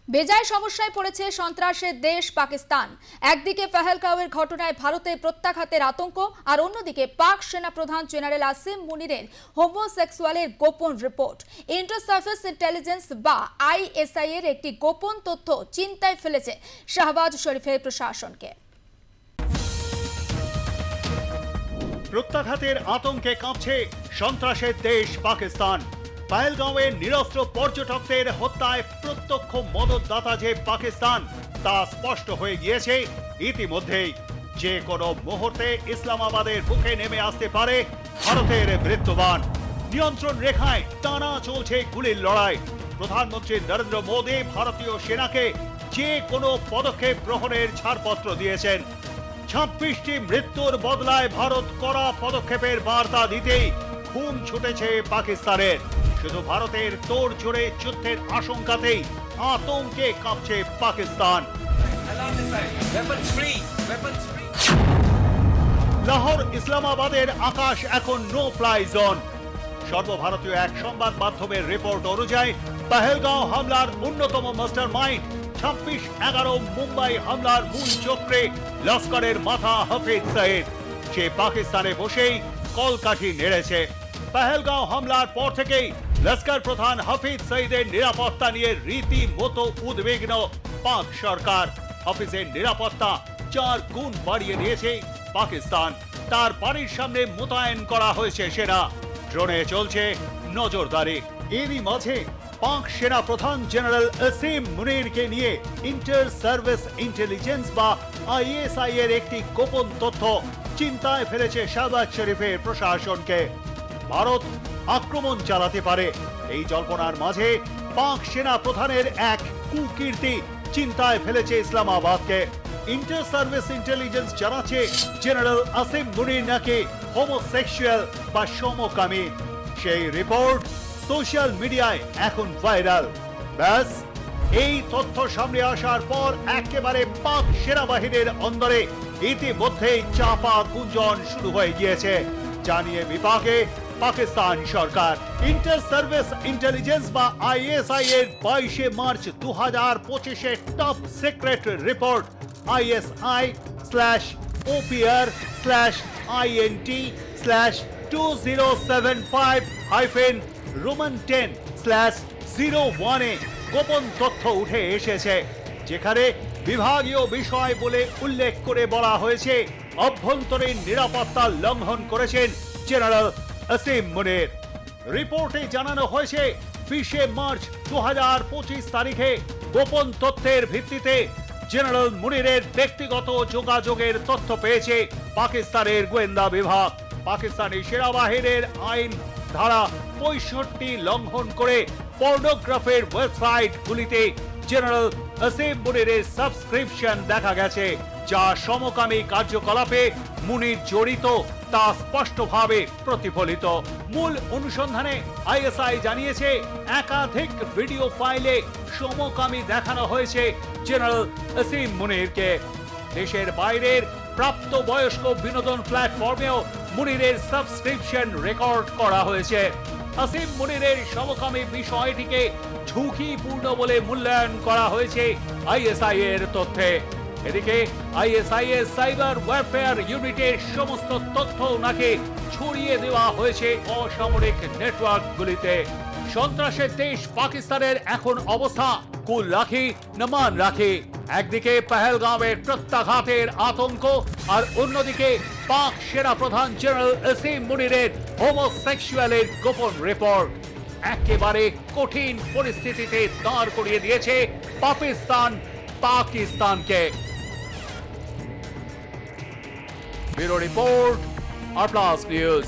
বেজায় সমস্যায় পড়েছে সন্ত্রাসের দেশ পাকিস্তান। একদিকে পহেলগাঁওয়ের ঘটনায় ভারতে প্রত্যাঘাতের আতঙ্ক, আর অন্যদিকে পাক সেনাপ্রধান জেনারেল আসিম মুনিরের হোমোসেক্সুয়ালের গোপন রিপোর্ট। ইন্টার সার্ভিস ইন্টেলিজেন্স বা আইএসআই এর একটি গোপন তথ্য চিন্তায় ফেলেছে শাহবাজ শরীফের প্রশাসনকে। প্রত্যাঘাতের আতঙ্কে কাঁপছে সন্ত্রাসের দেশ পাকিস্তান। পহেলগাঁওয়ে নিরস্ত্র পর্যটকদের হত্যায় প্রত্যক্ষ মদতদাতা যে পাকিস্তান তা স্পষ্ট হয়ে গিয়েছে ইতিমধ্যেই। যে কোনো মুহূর্তে ইসলামাবাদের বুকে নেমে আসতে পারে ভারতের মৃত্যুবাণ। নিয়ন্ত্রণ রেখায় টানা চলছে গুলির লড়াই। প্রধানমন্ত্রী নরেন্দ্র মোদী ভারতীয় সেনাকে যে কোনো পদক্ষেপ গ্রহণের ছাড়পত্র দিয়েছেন। 26টি মৃত্যুর বদলায় ভারত কড়া পদক্ষেপের বার্তা দিতেই ঘুম ছুটেছে পাকিস্তানের। শুধু ভারতের তোড়জোড়ে যুদ্ধের আশঙ্কাতেই আতঙ্কে কাঁপছে পাকিস্তান। লাহোর ইসলামাবাদের আকাশ এখন নো ফ্লাই জোন। সর্বভারতীয় এক সংবাদ মাধ্যমের রিপোর্ট অনুযায়ী পহেলগাঁও হামলার অন্যতম মাস্টার মাইন্ড 26/11 মুম্বাই হামলার মূল চক্রে লস্করের মাথা হাফিজ সঈদ। সে পাকিস্তানে বসেই কলকাঠি নেড়েছে। পহেলগাঁও হামলার পর থেকেই লস্কর প্রধান হাফিজ সঈদের নিরাপত্তা নিয়ে রীতিমতো উদ্বিগ্ন পাক সরকার। হাফিজের নিরাপত্তা 4 গুণ বাড়িয়ে দিয়েছে পাকিস্তান। তার বাড়ির সামনে মোতায়েন করা হয়েছে সেনা। ড্রোনে চলছে নজরদারি। এরই মাঝে পাক সেনা প্রধান জেনারেল আসিম মুনিরকে নিয়ে ইন্টার সার্ভিস ইন্টেলিজেন্স বা আইএসআই এর একটি গোপন তথ্য চিন্তায় ফেলেছে শাহবাজ শরীফের প্রশাসনকে। ভারত আক্রমণ চালাতে পারে এই জল্পনার মাঝে পাক সেনা প্রধানের এক কুকীর্তি চিন্তায় ফেলেছে ইসলামাবাদকে। ইন্টার সার্ভিস ইন্টেলিজেন্স জানাচ্ছে জেনারেল আসিম মুনির নাকি হোমোসেক্সুয়াল বা সমকামী। সেই রিপোর্ট সোশ্যাল মিডিয়ায় এখন ভাইরাল। ব্যাস এই তথ্য সামনে আসার পর একেবারে পাক সেনাবাহিনীর অন্দরে ইতিমধ্যেই চাপা গুঞ্জন শুরু হয়ে গিয়েছে। জানিয়ে বিপাকে পাকিস্তান সরকার। ইন্টার সার্ভিস ইন্টেলিজেন্স বা আইএসআই এর 22 March 2025 top secret report ISI/OPR/INT/2075-10/01 এ গোপন তথ্য উঠে এসেছে, যেখানে বিভাগীয় বিষয় বলে উল্লেখ করে বলা হয়েছে অভ্যন্তরীণ নিরাপত্তা লঙ্ঘন করেছেন জেনারেল আসিম মুনির। রিপোর্টে জানানো হয়েছে 20 মার্চ 2025 তারিখে গোপন তথ্যের ভিত্তিতে জেনারেল মুনিরের ব্যক্তিগত যোগাযোগের তথ্য পেয়েছে পাকিস্তানের গোয়েন্দা বিভাগ। পাকিস্তানি সেনাবাহিনীর আইন ধারা 65 লঙ্ঘন করে পর্নোগ্রাফির ওয়েবসাইটগুলিতে জেনারেল আসিম মুনিরের সাবস্ক্রিপশন দেখা গেছে, যা সমকামী কার্যকলাপে মুনির জড়িত তা স্পষ্টভাবে প্রতিফলিত। মূল অনুসন্ধানে আইএসআই জানিয়েছে একাধিক ভিডিও ফাইলে সমকামী দেখানো হয়েছে জেনারেল আসিম মুনিরকে। দেশের বাইরের প্রাপ্তবয়স্ক বিনোদন প্ল্যাটফর্মেও মুনিরের সাবস্ক্রিপশন রেকর্ড করা হয়েছে। আসিম মুনিরের সমকামী বিষয়টিকে ঝুঁকিপূর্ণ বলে মূল্যায়ন করা হয়েছে আইএসআই এর তথ্যে। এদিকে আইএসআই এর সাইবার ওয়ারফেয়ার ইউনিটের সমস্ত তথ্য নাকি ছড়িয়ে দেওয়া হয়েছে অসামরিক নেটওয়ার্কগুলিতে। সন্ত্রাসের দেশ পাকিস্তানের এখন অবস্থা কুল রাখি না মান রাখি। একদিকে পহেলগাঁওয়ের প্রত্যাঘাতের আতঙ্ক, আর অন্যদিকে পাক সেনা প্রধান জেনারেল আসিম মুনিরের হোমোসেক্সুয়ালের গোপন রিপোর্ট একেবারে কঠিন পরিস্থিতিতে দাঁড় করিয়ে দিয়েছে পাকিস্তানকে। ব্যুরো রিপোর্ট, আর প্লাস নিউজ।